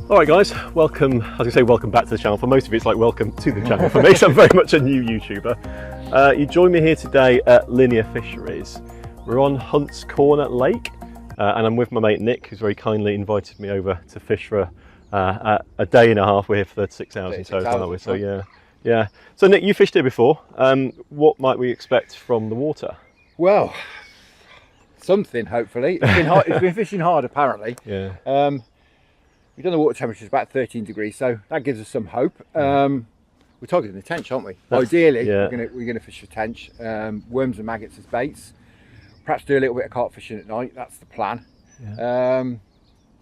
Alright guys, welcome, I was going to say welcome back to the channel. For most of you it's like welcome to the channel. For me, so I'm very much a new YouTuber. You join me here today at Linear Fisheries. We're on Hunt's Corner Lake and I'm with my mate Nick, who's very kindly invited me over to fish for a day and a half. We're here for 36 hours in total, aren't we? So yeah. So Nick, you fished here before. What might we expect from the water? Well, something hopefully. It's been hard, it's been fishing hard apparently. Yeah. We've done the water temperature is about 13 degrees, so that gives us some hope. We're targeting the tench, aren't we? Ideally, yeah. we're gonna fish for tench, worms and maggots as baits. Perhaps do a little bit of carp fishing at night. That's the plan. Yeah. There's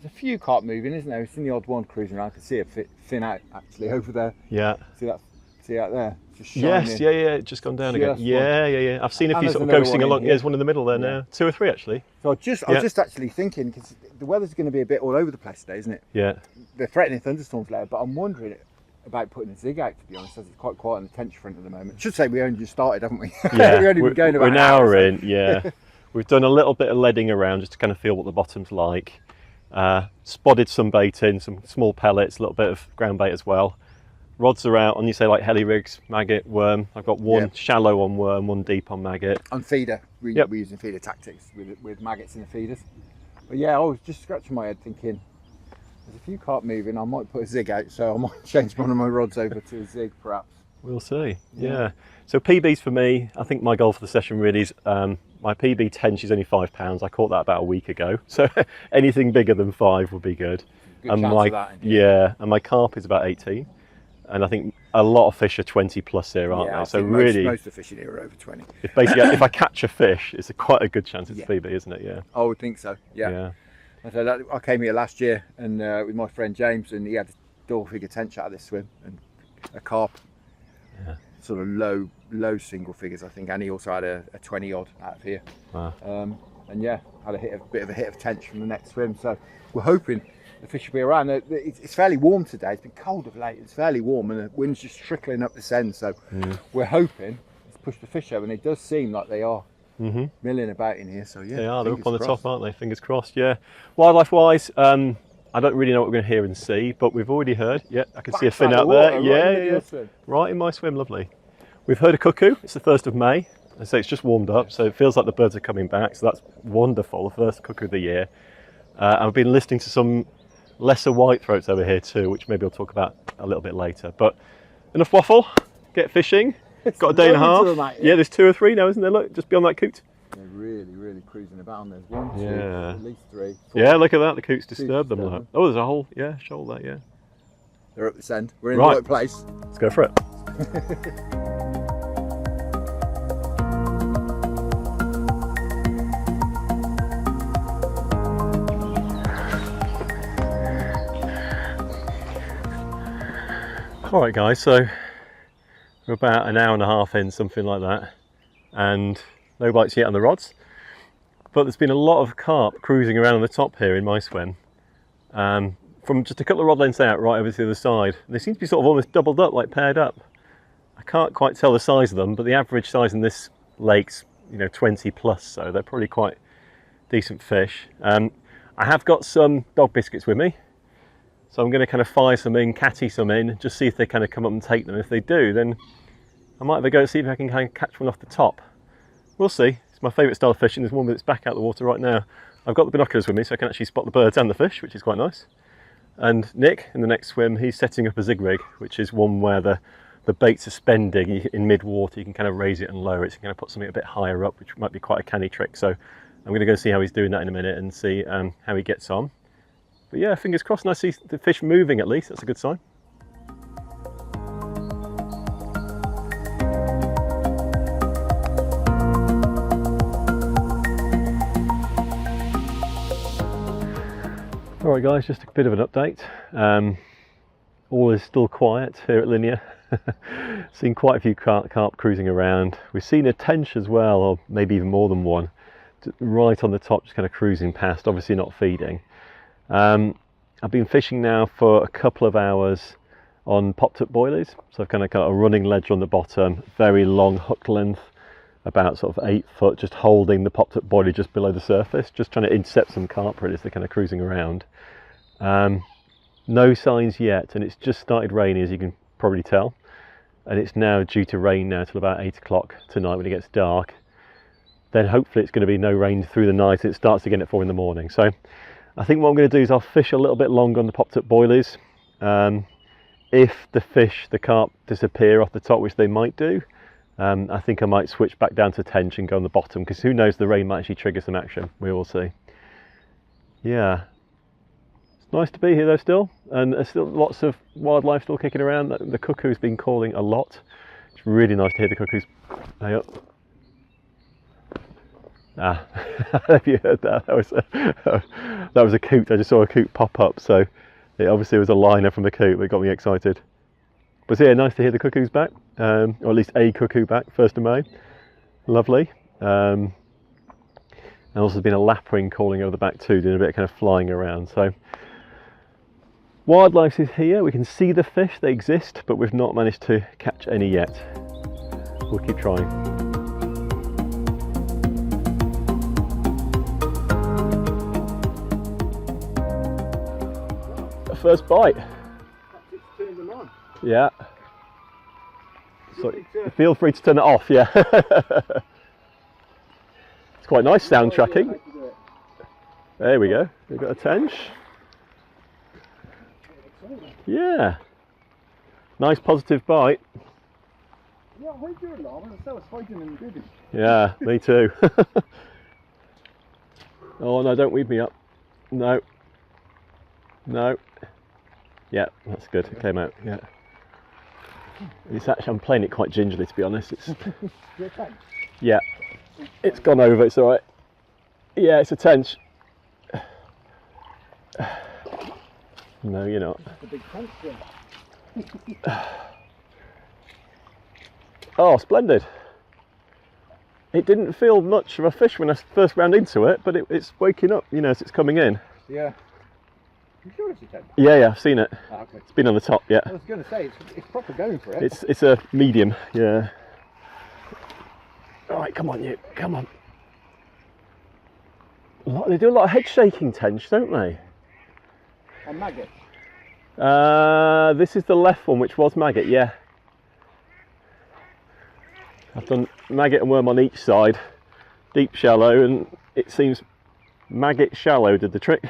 a few carp moving, isn't there? We've seen the odd one cruising around. I can see a fin out actually over there. Yeah. See that? See out there? Just yes. Yeah. Just gone down again. Yeah. I've seen a few sort of ghosting along. Yeah, there's one in the middle there now. 2 or 3 actually. So I was just actually thinking, because the weather's going to be a bit all over the place today, isn't it? Yeah. They're threatening thunderstorms later, but I'm wondering about putting a zig out, to be honest, as it's quite quiet on the tench front at the moment. I should say we only just started, haven't we? Yeah. We've only been going about we're an hour in, yeah. We've done a little bit of leading around just to kind of feel what the bottom's like. Spotted some bait in, some small pellets, a little bit of ground bait as well. Rods are out on, you say, like heli rigs, maggot, worm. I've got one shallow on worm, one deep on maggot. On feeder, we're using feeder tactics with maggots in the feeders. But yeah, I was just scratching my head thinking, there's a few carp moving, I might put a zig out, so I might change one of my rods over to a zig perhaps. We'll see, yeah. So PBs for me, I think my goal for the session really is, my PB tench is only £5. I caught that about a week ago. So anything bigger than 5 would be good. Good chance of that, indeed. And my carp is about 18. And I think a lot of fish are 20 plus here, aren't they? So really, most of the fishing here are over 20. If basically, if I catch a fish, it's quite a good chance it's PB, isn't it? Yeah. I would think so. Yeah. So I came here last year and with my friend James, and he had a double figure tench out of this swim and a carp. Yeah. Sort of low single figures, I think, and he also had a 20 odd out of here. Wow. And yeah, had a bit of a hit of tench from the next swim. So we're hoping the fish will be around. It's fairly warm today. It's been cold of late. It's fairly warm and the wind's just trickling up this end. So we're hoping to push the fish over, and it does seem like they are milling about in here. So yeah, they are. They're up on the top, aren't they? Fingers crossed. Yeah. Wildlife wise, I don't really know what we're going to hear and see, but we've already heard. Yeah, I can see a fin out there. Yeah. Right in my swim. Lovely. We've heard a cuckoo. It's the 1st of May. I say it's just warmed up, so it feels like the birds are coming back. So that's wonderful. The first cuckoo of the year. I've been listening to some lesser whitethroats over here too, which maybe I'll talk about a little bit later. But enough waffle, get fishing. Got a day and a half. Yeah, there's 2 or 3 now, isn't there? Look, just beyond that coot. They're really cruising about. There's 1, 2, at least 3, 4. Yeah, look at that, the coots disturbed them. Look. Oh, there's a whole, shoal there, yeah. They're up this end. We're in the right place. Let's go for it. Alright guys, so we're about an hour and a half in, something like that, and no bites yet on the rods, but there's been a lot of carp cruising around on the top here in my swim, from just a couple of rod lengths out right over to the other side. They seem to be sort of almost doubled up, like paired up. I can't quite tell the size of them, but the average size in this lake's 20 plus, so they're probably quite decent fish. I have got some dog biscuits with me. So I'm going to kind of fire some in, catty some in, just see if they kind of come up and take them. If they do, then I might have a go to see if I can kind of catch one off the top. We'll see. It's my favourite style of fishing. There's one that's back out of the water right now. I've got the binoculars with me, so I can actually spot the birds and the fish, which is quite nice. And Nick, in the next swim, he's setting up a zig rig, which is one where the bait's suspending in mid-water. You can kind of raise it and lower it, so you can kind of put something a bit higher up, which might be quite a canny trick. So I'm going to go see how he's doing that in a minute and see how he gets on. But yeah, fingers crossed, and I see the fish moving at least. That's a good sign. Alright guys, just a bit of an update. All is still quiet here at Linear. Seen quite a few carp cruising around. We've seen a tench as well, or maybe even more than one, right on the top, just kind of cruising past, obviously not feeding. I've been fishing now for a couple of hours on popped up boilies, so I've kind of got a running ledge on the bottom, very long hook length, about sort of 8 foot, just holding the popped up boilie just below the surface, just trying to intercept some carp really as they're kind of cruising around. No signs yet, and it's just started raining, as you can probably tell, and it's now due to rain now till about 8 o'clock tonight when it gets dark. Then hopefully it's going to be no rain through the night and it starts again at 4 in the morning. So I think what I'm going to do is I'll fish a little bit longer on the popped up boilies. If the carp disappear off the top, which they might do, I think I might switch back down to tench and go on the bottom, because who knows, the rain might actually trigger some action. We will see. Yeah, it's nice to be here though still, and there's still lots of wildlife still kicking around. The cuckoo's been calling a lot. It's really nice to hear the cuckoos. Hey up. Ah, have you heard that? That was a coot. I just saw a coot pop up, so it obviously was a liner from the coot that got me excited. But yeah, nice to hear the cuckoos back, or at least a cuckoo back, 1st of May. Lovely. And also there's been a lapwing calling over the back too, doing a bit of kind of flying around. So wildlife is here. We can see the fish, they exist, but we've not managed to catch any yet. We'll keep trying. First bite. Yeah. So feel free to turn it off. Yeah. It's quite nice sound tracking. There we go. We've got a tench. Yeah. Nice positive bite. Yeah, I heard your alarm. I was fighting and good. Yeah, me too. Oh no! Don't weed me up. No. No. Yeah, that's good. It came out. Yeah. It's actually, I'm playing it quite gingerly, to be honest. It's. Yeah. It's gone over. It's all right. Yeah, it's a tench. No, you're not. It's a big tench. Oh, splendid. It didn't feel much of a fish when I first ran into it, but it's waking up, you know, as it's coming in. Yeah. You sure it's a tench? Yeah, I've seen it. Ah, okay. It's been on the top, yeah. I was going to say, it's proper going for it. It's a medium, yeah. All right, come on, you, come on. They do a lot of head shaking tench, don't they? And maggot? This is the left one, which was maggot, yeah. I've done maggot and worm on each side, deep, shallow, and it seems maggot shallow did the trick.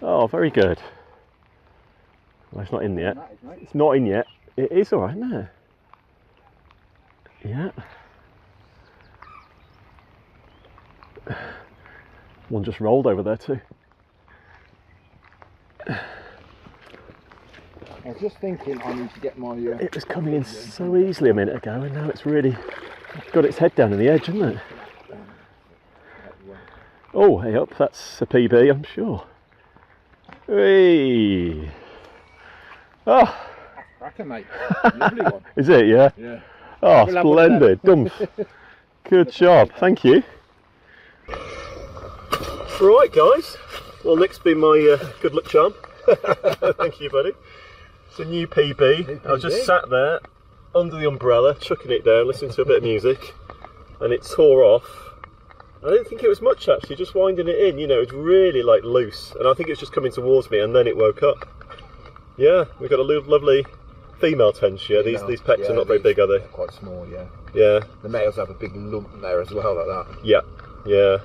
Oh, very good. Well, it's not in yet. It's not in yet. It is all right, isn't it? Yeah. One just rolled over there too. I was just thinking I need to get my... It was coming in so easily a minute ago, and now it's really got its head down in the edge, hasn't it? Oh, hey up, that's a PB, I'm sure. Hey. Oh. Cracker, mate. Lovely one. Is it, yeah? Yeah. Oh, splendid. Good job, thank you. Right, guys. Well, Nick's been my good luck charm. Thank you, buddy. It's a new PB. I was just sat there under the umbrella, chucking it down, listening to a bit of music, and it tore off. I didn't think it was much actually, just winding it in, you know, it's really like loose, and I think it was just coming towards me, and then it woke up. Yeah, we've got a lovely female tench, yeah. These pecks are not very big, are they? They're quite small, yeah. Yeah. The males have a big lump there as well, like that. Yeah, yeah.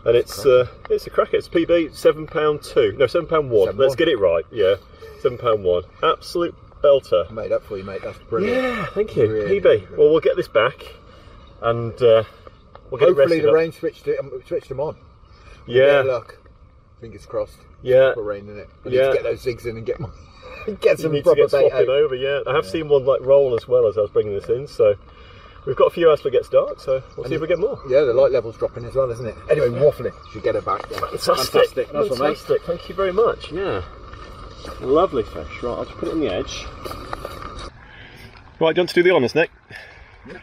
And it's a cracker. It's PB, £7.2. No, £7.1. Let's get it right. Yeah, £7.1. Absolute belter. Made up for you, mate. That's brilliant. Yeah, thank you. Really PB. Well, we'll get this back, and we'll get hopefully it the rain switched them on. Yeah. Good luck. Fingers crossed. Yeah. Proper rain in it. I Yeah. need to get those zigs in and get some you need proper to get bait swapping out. over. Yeah, I have seen one like roll as well as I was bringing this in. So we've got a few hours till it gets dark. So we'll see if we get more. Yeah, the light level's dropping as well, isn't it? Anyway, waffling. Should get it back. Yeah. Fantastic. Nice one, mate. Fantastic. Thank you very much. Yeah. Lovely fish. Right, I'll just put it on the edge. Right, do you want to do the honours, Nick? Yeah.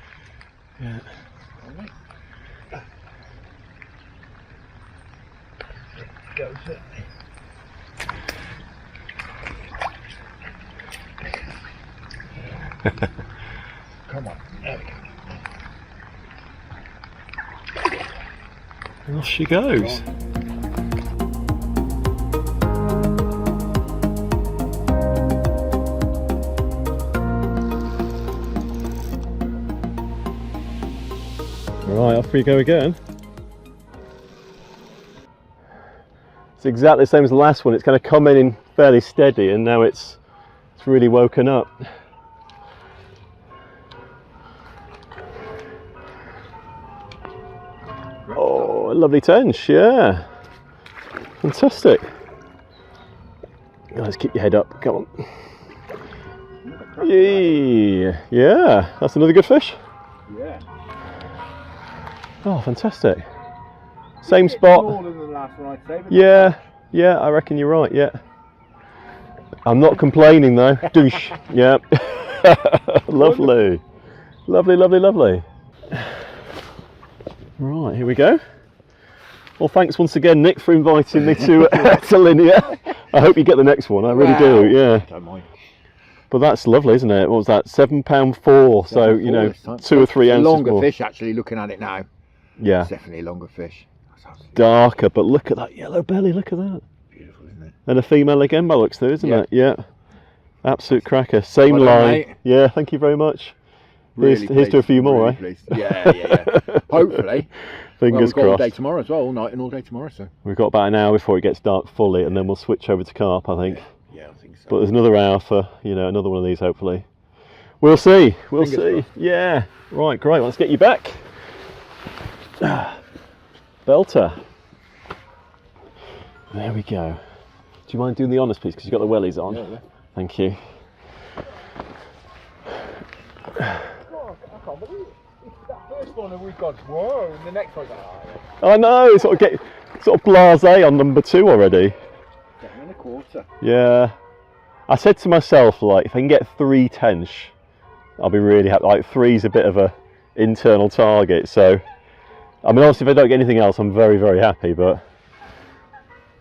Yeah. Come on. There we go. And off she goes. Right, off we go again. It's exactly the same as the last one. It's kind of come in fairly steady, and now it's really woken up. Oh, a lovely tench, yeah. Fantastic. Let's keep your head up, come on. Yeah, that's another good fish. Yeah. Oh, fantastic. Same spot. Smaller than the last one, I'd say, but Yeah, I reckon you're right, yeah. I'm not complaining though. Douche. Yeah. Lovely. Lovely, lovely, lovely. Right, here we go. Well, thanks once again, Nick, for inviting me to Linear. I hope you get the next one, I really do, yeah. Don't mind. But that's lovely, isn't it? What was that? £7.4, so, you know, 2 or 3 ounces longer more. fish, actually, looking at it now. Yeah. It's definitely a longer fish. Darker, but look at that yellow belly, look at that. Beautiful, isn't it? And a female again by looks there, isn't it? Yeah. Absolute cracker. Same Well line. done, mate. Yeah, thank you very much. Really Here's to a few more, really pleased. Yeah. Hopefully. Fingers we've got all day crossed. tomorrow as well, all night and all day tomorrow, so. We've got about an hour before it gets dark fully, and then we'll switch over to carp, I think. Yeah, I think so. But there's another hour for, you know, another one of these, hopefully. We'll see. We'll Fingers see. crossed. Yeah. Right, great. Let's get you back. Belter. There we go. Do you mind doing the honours, please? Because you've got the wellies on. Yeah. Thank you. I can't believe it. It's that first one and we've got, whoa, and the next one's like, I know, sort of blasé on number 2 already. 7.25. Yeah. I said to myself, like, if I can get 3 tench, I'll be really happy. Like, 3's a bit of a internal target, so I mean, obviously if I don't get anything else, I'm very, very happy, but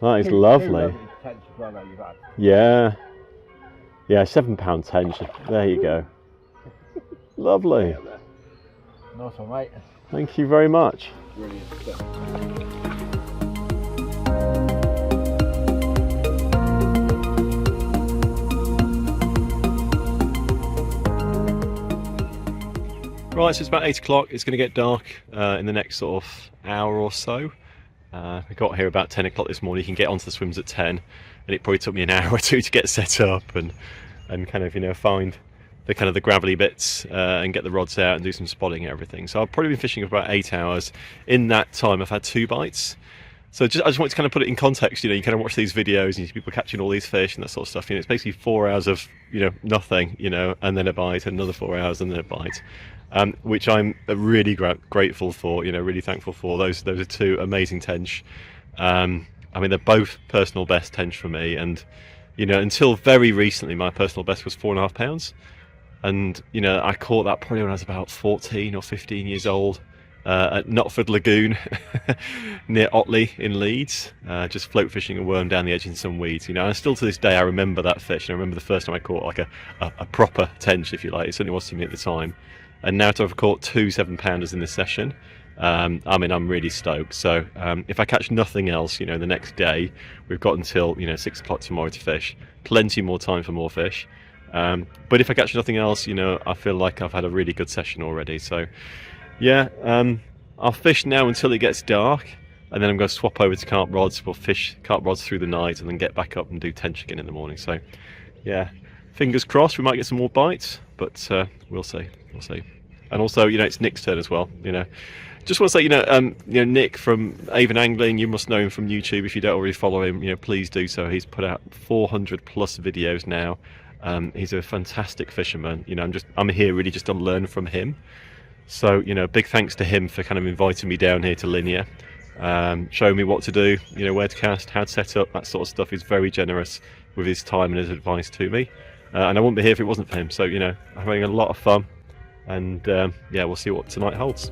that is lovely. Yeah. Yeah, £7 tench. There you go. Lovely. Nice one, mate. Thank you very much. Brilliant stuff. Right, so it's about 8 o'clock. It's going to get dark in the next sort of hour or so. We got here about 10 o'clock this morning. You can get onto the swims at 10, and it probably took me an hour or 2 to get set up and kind of, you know, find the gravelly bits and get the rods out and do some spotting and everything. So I've probably been fishing for about 8 hours. In that time, I've had 2 bites. So I just want to kind of put it in context. You know, you kind of watch these videos and you see people catching all these fish and that sort of stuff. You know, it's basically 4 hours of, you know, nothing, you know, and then a bite, and another 4 hours and then a bite. Which I'm really grateful for, you know, really thankful for. Those are 2 amazing tench. I mean, they're both personal best tench for me, and, you know, until very recently, my personal best was 4.5 pounds. And, you know, I caught that probably when I was about 14 or 15 years old at Knotford Lagoon near Otley in Leeds, just float fishing a worm down the edge in some weeds. You know, and still to this day I remember that fish, and I remember the first time I caught like a proper tench, if you like. It certainly was to me at the time. And now to have caught 2 7-pounders in this session, I mean, I'm really stoked. So if I catch nothing else, you know, the next day, we've got until, you know, 6 o'clock tomorrow to fish. Plenty more time for more fish. But if I catch nothing else, you know, I feel like I've had a really good session already. So yeah, I'll fish now until it gets dark, and then I'm going to swap over to carp rods. We'll fish carp rods through the night and then get back up and do tench again in the morning. So yeah, fingers crossed we might get some more bites, but we'll see. And also, you know, it's Nick's turn as well. You know, just want to say, you know, Nick from Avon Angling, you must know him from YouTube. If you don't already follow him, you know, please do so. He's put out 400 plus videos now. He's a fantastic fisherman. You know, I'm here really just to learn from him. So, you know, big thanks to him for kind of inviting me down here to Linear, showing me what to do, you know, where to cast, how to set up, that sort of stuff. He's very generous with his time and his advice to me. And I wouldn't be here if it wasn't for him. So, you know, I'm having a lot of fun. And yeah, we'll see what tonight holds.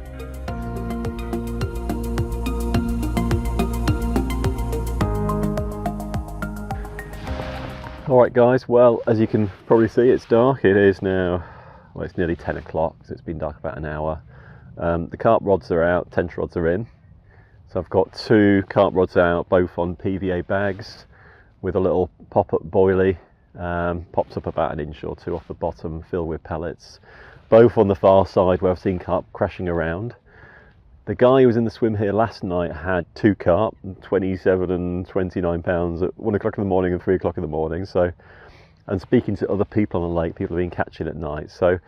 Alright guys, well, as you can probably see, it's dark. It is now, well, it's nearly 10 o'clock, so it's been dark about an hour. The carp rods are out, tench rods are in. So I've got 2 carp rods out, both on PVA bags with a little pop-up boilie. Pops up about 1 inch or 2 off the bottom, filled with pellets. Both on the far side where I've seen carp crashing around. The guy who was in the swim here last night had 2 carp, 27 and 29 pounds at 1 o'clock in the morning and 3 o'clock in the morning. So, and speaking to other people on the lake, people have been catching at night. So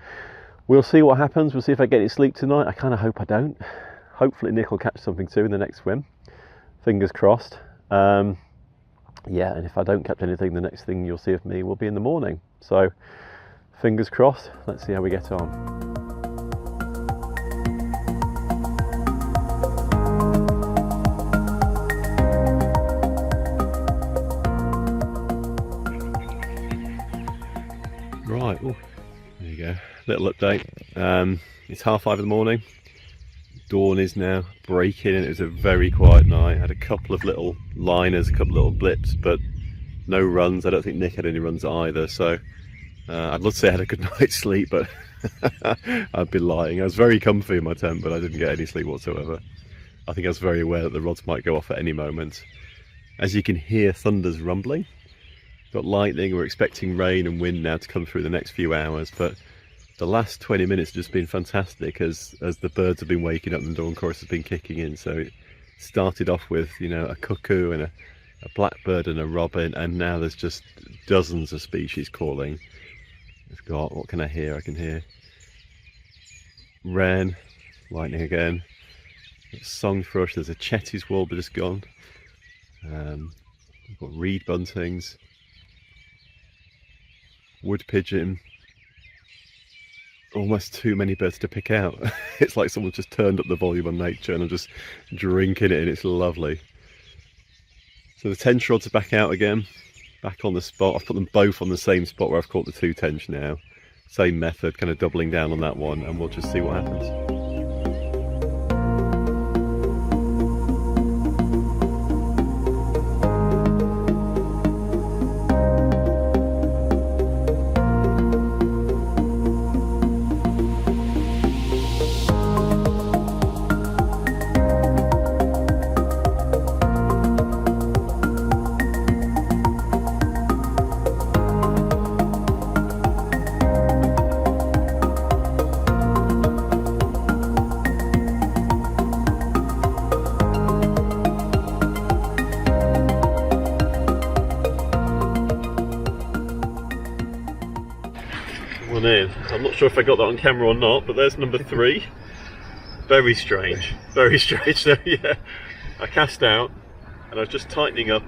we'll see what happens. We'll see if I get any sleep tonight. I kind of hope I don't. Hopefully Nick will catch something too in the next swim. Fingers crossed. Yeah, and if I don't catch anything, the next thing you'll see of me will be in the morning. So fingers crossed. Let's see how we get on. Right, oh, there you go. Little update. It's 5:30 in the morning. Dawn is now breaking, and it was a very quiet night. I had a couple of little liners, a couple of little blips, but no runs. I don't think Nick had any runs either. So I'd love to say I had a good night's sleep, but I'd be lying. I was very comfy in my tent, but I didn't get any sleep whatsoever. I think I was very aware that the rods might go off at any moment. As you can hear, thunder's rumbling. Got lightning. We're expecting rain and wind now to come through the next few hours, but the last 20 minutes have just been fantastic as the birds have been waking up and the dawn chorus has been kicking in. So it started off with, you know, a cuckoo and a blackbird and a robin, and now there's just dozens of species calling. We've got, what can I hear? I can hear wren, lightning again, song thrush, there's a Chetty's warbler just gone, we've got reed buntings, wood pigeon, almost too many birds to pick out. It's like someone just turned up the volume on nature and I'm just drinking it in. It's lovely. So the tench rods are back out again, back on the spot. I've put them both on the same spot where I've caught the 2 tench now. Same method, kind of doubling down on that one, and we'll just see what happens. In. I'm not sure if I got that on camera or not, but there's number 3. Very strange, very strange. So yeah, I cast out and I was just tightening up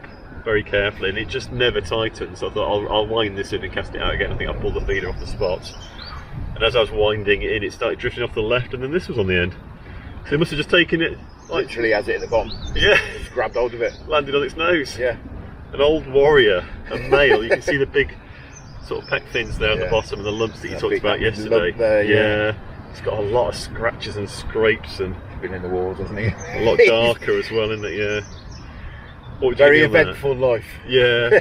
very carefully and it just never tightens. So I thought I'll wind this in and cast it out again. I think I pulled the feeder off the spot, and as I was winding it in, it started drifting off the left, and then this was on the end. So it must have just taken it like, literally as it at the bottom. Yeah, just grabbed hold of it, landed on its nose. Yeah, an old warrior, a male. You can see the big sort of pec fins there at the bottom and the lumps that you talked about yesterday. There, yeah, it's got a lot of scratches and scrapes and been in the walls, hasn't he? A lot darker as well, isn't it? Yeah. What Very eventful life. Yeah.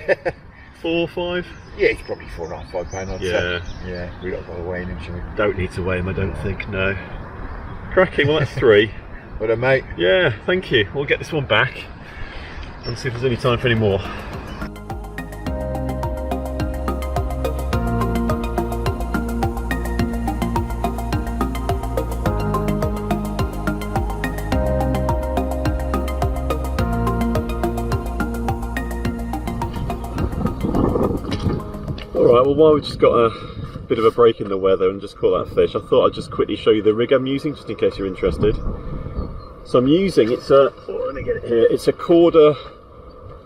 4 or 5? Yeah, it's probably 4.5, 5 pound. I'd say. Yeah, we got to weigh him, shall we? Don't need to weigh him, I don't think. No. Cracking. Well, that's 3. Well done, mate. Yeah, thank you. We'll get this one back and see if there's any time for any more. Alright, well while we've just got a bit of a break in the weather and just caught that fish, I thought I'd just quickly show you the rig I'm using, just in case you're interested. So I'm using, it's a, let me get it here, it's a Corda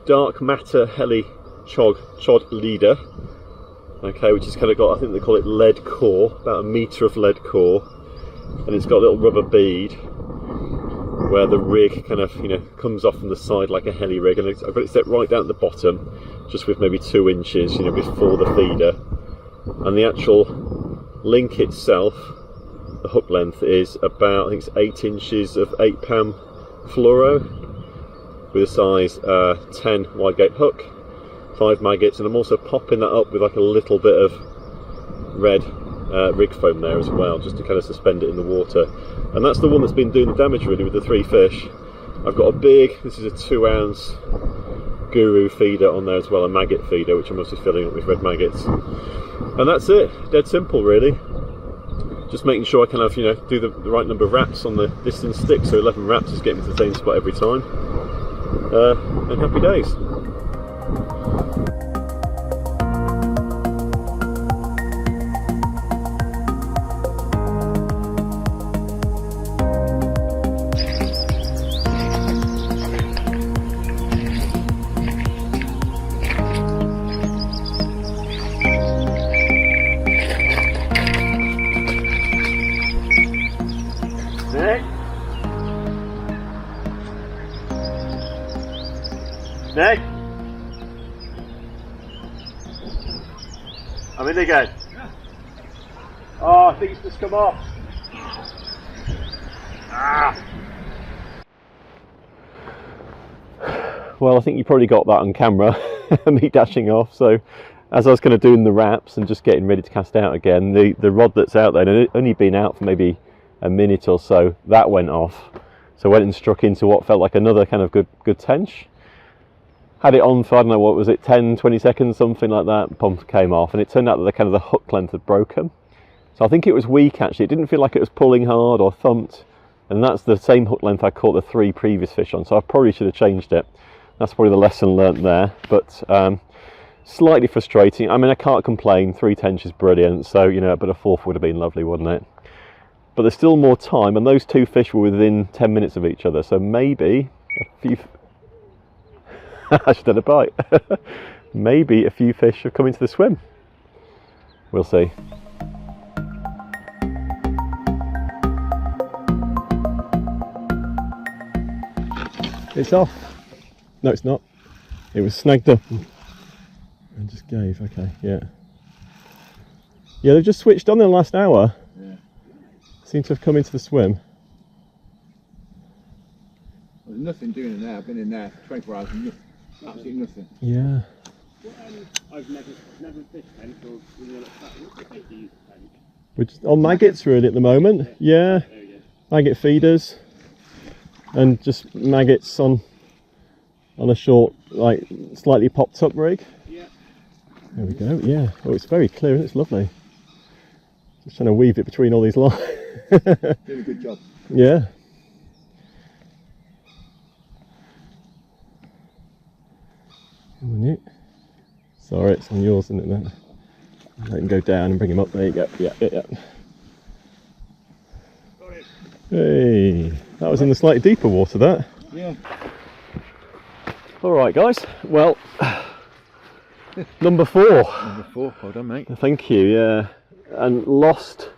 Dark Matter Heli Chod Leader, okay, which has kind of got, I think they call it lead core, about 1 metre of lead core, and it's got a little rubber bead where the rig kind of, you know, comes off from the side like a heli rig, and I've got it set right down at the bottom, just with maybe 2 inches, you know, before the feeder. And the actual link itself, the hook length is about, I think it's 8 inches of 8-pound fluoro with a size 10 wide gate hook, 5 maggots, and I'm also popping that up with like a little bit of red rig foam there as well, just to kind of suspend it in the water. And that's the one that's been doing the damage really with the 3 fish. I've got a big, this is a 2-ounce Guru feeder on there as well, a maggot feeder, which I'm mostly filling up with red maggots. And that's it, dead simple really. just making sure I can have, do the right number of wraps on the distance stick, so 11 wraps is getting to the same spot every time. And happy days. Nick? I'm in again. Yeah. Oh, I think it's just come off. Ah. Well, I think you probably got that on camera, me dashing off. So, as I was kind of doing the wraps and just getting ready to cast out again, the rod that's out there, and it had only been out for maybe a minute or so, that went off. So I went and struck into what felt like another kind of good tench. Had it on for, I don't know, what was it, 10-20 seconds, something like that. Pump came off, and it turned out that the hook length had broken. So I think it was weak actually. It didn't feel like it was pulling hard or thumped, and that's the same hook length I caught the 3 previous fish on. So I probably should have changed it. That's probably the lesson learnt there. But slightly frustrating. I mean, I can't complain. 3 tench is brilliant. So but a 4th would have been lovely, wouldn't it? But there's still more time, and those 2 fish were within 10 minutes of each other. So maybe a few. I should have a bite. Maybe a few fish have come into the swim. We'll see. It's off. No, it's not. It was snagged up and just gave. Okay, yeah. Yeah, they've just switched on in the last hour. Yeah. Seem to have come into the swim. There's nothing doing in there. I've been in there 24 hours and absolutely nothing. Yeah. I've never fished tench or what do you use tench? We're just on maggots really at the moment. Yeah. Maggot feeders and just maggots on a short, like slightly popped up rig. Yeah. There we go. Yeah. Oh, it's very clear and it's lovely. Just trying to weave it between all these lines. Doing a good job. Yeah. Sorry, it's on yours, isn't it? Then let him go down and bring him up. There you go. Yeah. Got it. Hey, that was in the slightly deeper water. That. Yeah. All right, guys. Well, number 4. Number 4. Well done, mate. Thank you. Yeah, and lost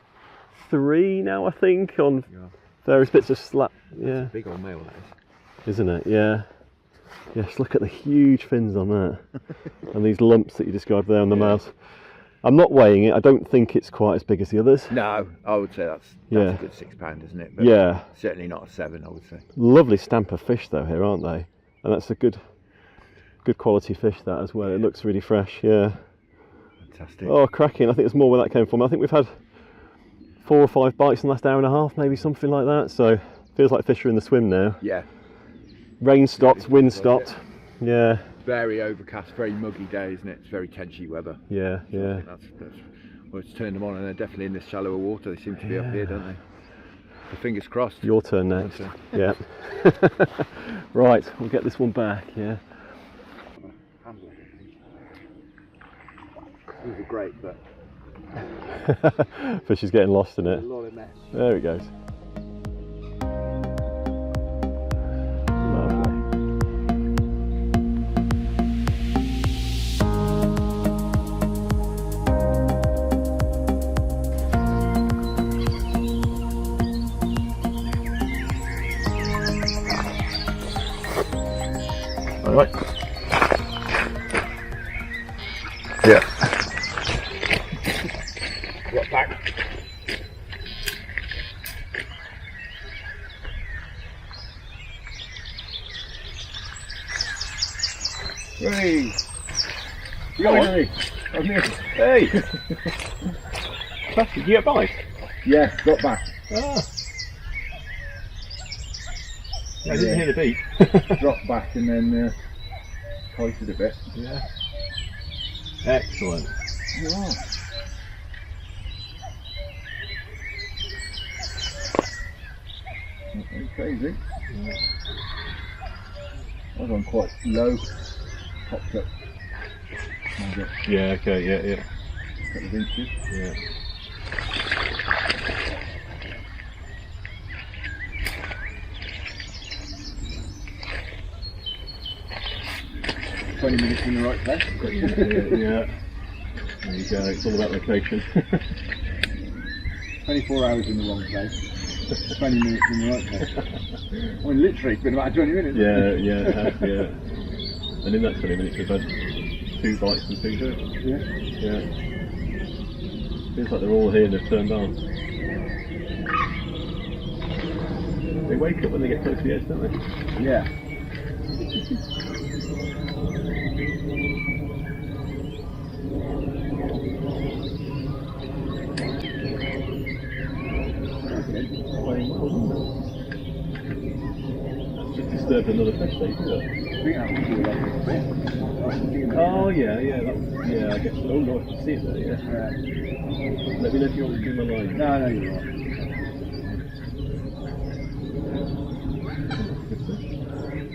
3 now, I think, on various bits of slap. Yeah. Big old male, that is. Isn't it? Yeah. Yes, look at the huge fins on that. And these lumps that you described there on the mouth. I'm not weighing it. I don't think it's quite as big as the others. No, I would say that's a good 6 pound, isn't it? But yeah. Certainly not a 7, I would say. Lovely stamp of fish though here, aren't they? And that's a good quality fish that as well. It looks really fresh, yeah. Fantastic. Oh, cracking. I think there's more where that came from. I think we've had 4 or 5 bites in the last hour and a half, maybe something like that. So feels like fish are in the swim now. Yeah. Rain stopped, wind stopped. Yeah. Very overcast, very muggy day, isn't it? It's very tenchy weather. Yeah, yeah. That's well, it's turned them on, and they're definitely in this shallower water. They seem to be up here, don't they? So fingers crossed. Your turn next. Yeah. Right, we'll get this one back. Yeah. These are great, but fish is getting lost in it. a lot of mess. There it goes. Right. Yeah. Got back. Hey. Go on. Hey. Did you get a bite? Yeah, got back. Ah. I didn't hear the beep. Dropped back and then kited a bit. Yeah. Excellent. Yeah. Crazy. I was on quite low, popped up. Yeah, okay, yeah. Couple of inches. Yeah. "20 minutes in the right place." Yeah. There you go, it's all about location. 24 hours in the wrong place. 20 minutes in the right place. I mean, literally, it's been about 20 minutes. Yeah. And in that 20 minutes we've had 2 bites and 2 hooks. Yeah. Feels like they're all here and they've turned on. They wake up when they get close to the edge, don't they? Yeah. Just disturbed another fish, they do that. I think that was all like a bit. Oh yeah, I guess. Oh no, I can see it there, yeah. Let me know if you want to do my line. No, you're right.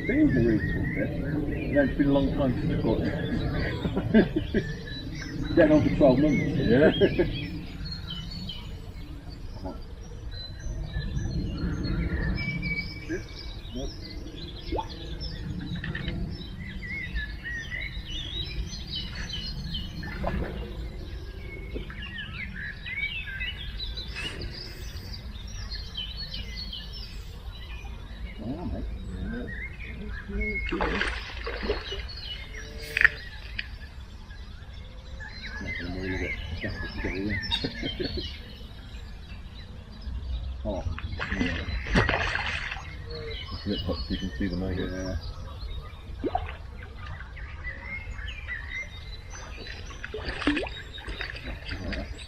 Seems a reasonable fish. Yeah, it's been a long time since I've got it. Getting on for 12 months. Yeah. Oh, It's a bit hot so you can see the maggot. yeah.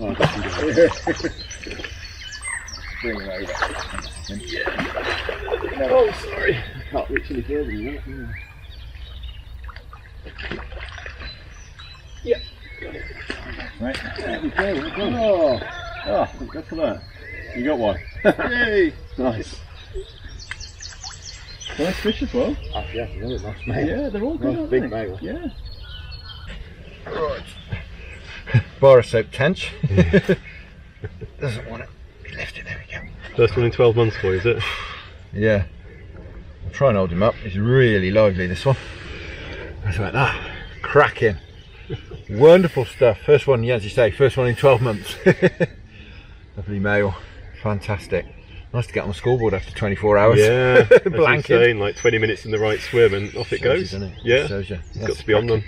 Oh, definitely. Bring it over. Oh, sorry. I can't reach any further than that. Yeah. Right. There we go. Well done. Oh, Good for that. You got one. yay! Nice. Nice fish as well. Actually, that's another nice mate. Yeah, they're all good, Nice aren't big they? male. Yeah. Right. Bar of soap tench. Doesn't want it. Lift it, there we go. First one in 12 months for you, is it? Yeah. I'll try and hold him up. He's really lively, this one. That's about that. Cracking. Wonderful stuff. First one, yeah, as you say, first one in 12 months. Lovely male. Fantastic. Nice to get on the scoreboard after 24 hours. Yeah, as you're Blanket. saying, like 20 minutes in the right swim and off it goes. Shows you, doesn't it? Yeah, Shows you. it's got to be on them.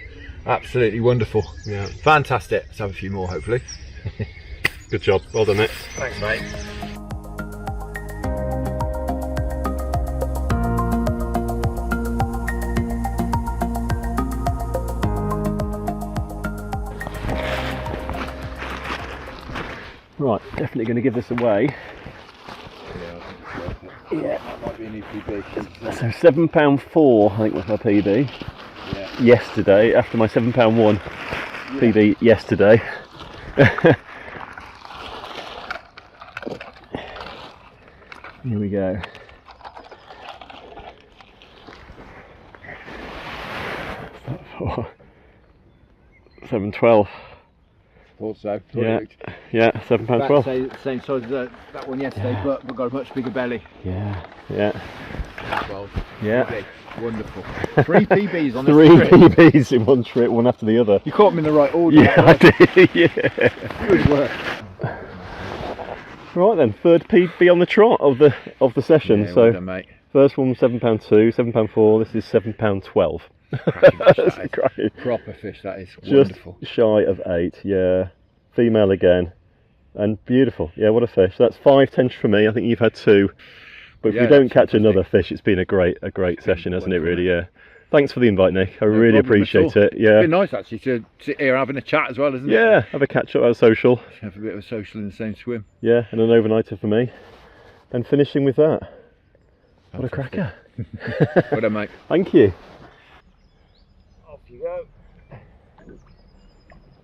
Absolutely wonderful. Yeah, Fantastic. Let's have a few more, hopefully. good job. Well done, Nick. Thanks, mate. Right, definitely going to give this away. Yeah, that might be a new PB. So £7.4, I think was my PB. Yeah. Yesterday, after my £7.1 PB yesterday. Here we go. £7.12. Thought so. Yeah, £7.12. Same size as that one yesterday, but we've got a much bigger belly. Yeah. 12. Yeah. Okay. Wonderful. 3 PBs on this 3 trip. PBs in one trip, one after the other. You caught them in the right order. Yeah, I did. Yeah. Good work. Right then, third PB on the trot of the session. Yeah, So well done, mate. first one was £7.2, £7.4. This is £7.12. Cracking fish, that is. Cracking. Proper fish, that is. Just Wonderful. shy of 8. Yeah, female again, and beautiful. Yeah, what a fish. That's 5 tench for me. I think you've had 2. But if Yeah, we don't that's catch fantastic. another fish, it's been a great session, hasn't it? Really, yeah. Thanks for the invite, Nick. I No really problem at appreciate all. it. Yeah. It's been nice actually to sit here having a chat as well, isn't it? Yeah, have a catch up at social. Have a bit of a social in the same swim. Yeah, and an overnighter for me. And finishing with that. What a Fantastic. cracker. Well done, mate. Thank you. Off you go.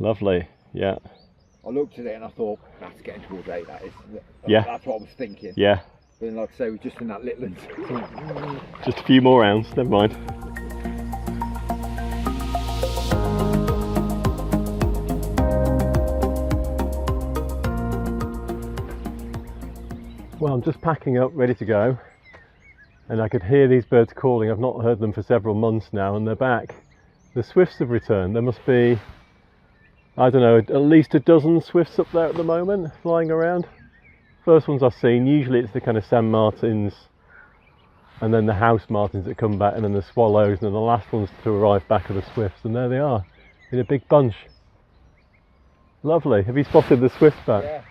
Lovely. Yeah. I looked at it and I thought, that's getting towards 8, that is. Yeah. That's what I was thinking. Yeah. But then, like I say, we're just in that little end. Just a few more rounds, never mind. Well, I'm just packing up, ready to go, and I could hear these birds calling. I've not heard them for several months now, and they're back. The swifts have returned. There must be, I don't know, at least a dozen swifts up there at the moment, flying around. First ones I've seen, usually it's the kind of sand martins, and then the house martins that come back, and then the swallows, and then the last ones to arrive back are the swifts, and there they are, in a big bunch. Lovely. Have you spotted the swifts back? Yeah.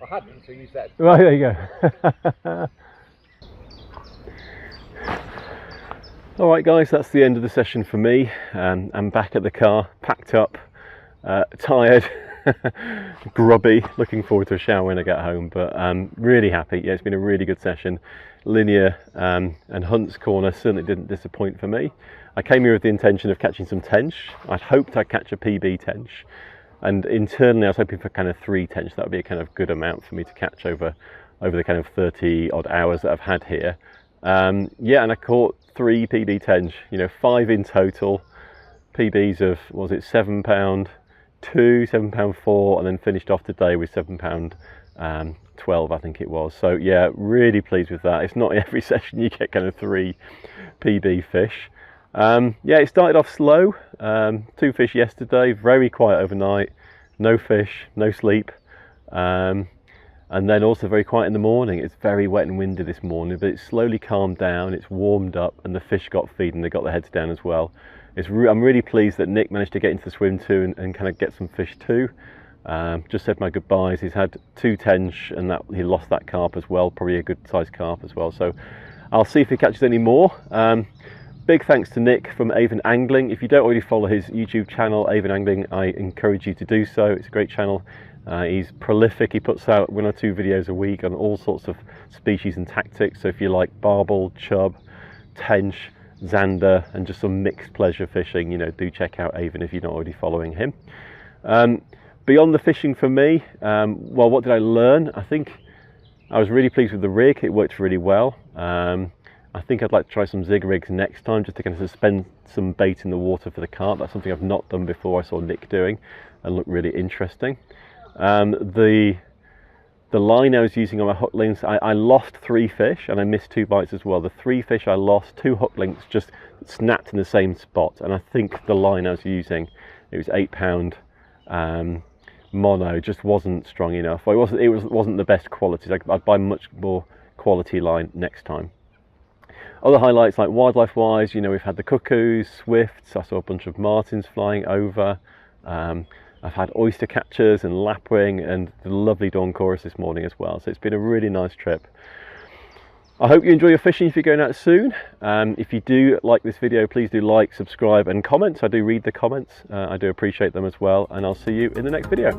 I hadn't until you said. Right, there you go. Alright guys, that's the end of the session for me. I'm back at the car, packed up, tired, grubby, looking forward to a shower when I get home, but really happy. Yeah, it's been a really good session. Linear and Hunt's Corner certainly didn't disappoint for me. I came here with the intention of catching some tench. I'd hoped I'd catch a PB tench, and internally I was hoping for kind of 3 tench. That would be a kind of good amount for me to catch over the kind of 30 odd hours that I've had here. Yeah, and I caught 3 PB tench, you know, 5 in total. PBs of, was it £7.2, £7.4, and then finished off today with £7.12, I think it was. So yeah, really pleased with that. It's not every session you get kind of 3 PB fish. Yeah, it started off slow. 2 fish yesterday, very quiet overnight, no fish, no sleep. And then also very quiet in the morning. It's very wet and windy this morning, but it's slowly calmed down, it's warmed up, and the fish got feeding, they got their heads down as well. I'm really pleased that Nick managed to get into the swim too and kind of get some fish too. Just said my goodbyes. He's had 2 tench, and that he lost that carp as well, probably a good sized carp as well. So I'll see if he catches any more. Big thanks to Nick from Avon Angling. If you don't already follow his YouTube channel, Avon Angling, I encourage you to do so. It's a great channel. He's prolific. He puts out 1 or 2 videos a week on all sorts of species and tactics. So if you like barbel, chub, tench, zander, and just some mixed pleasure fishing, you know, do check out Avon if you're not already following him. Beyond the fishing for me, well, what did I learn? I think I was really pleased with the rig. It worked really well. I think I'd like to try some zig rigs next time, just to kind of suspend some bait in the water for the carp. That's something I've not done before. I saw Nick doing and looked really interesting. The line I was using on my hook links, I lost 3 fish and I missed 2 bites as well. The 3 fish I lost, 2 hook links just snapped in the same spot, and I think the line I was using, it was 8-pound mono, just wasn't strong enough. It wasn't the best quality. I'd buy much more quality line next time. Other highlights, like wildlife wise, you know, we've had the cuckoos, swifts, I saw a bunch of martins flying over. I've had oyster catchers and lapwing and the lovely dawn chorus this morning as well. So it's been a really nice trip. I hope you enjoy your fishing if you're going out soon. If you do like this video, please do like, subscribe and comment. I do read the comments. I do appreciate them as well, and I'll see you in the next video.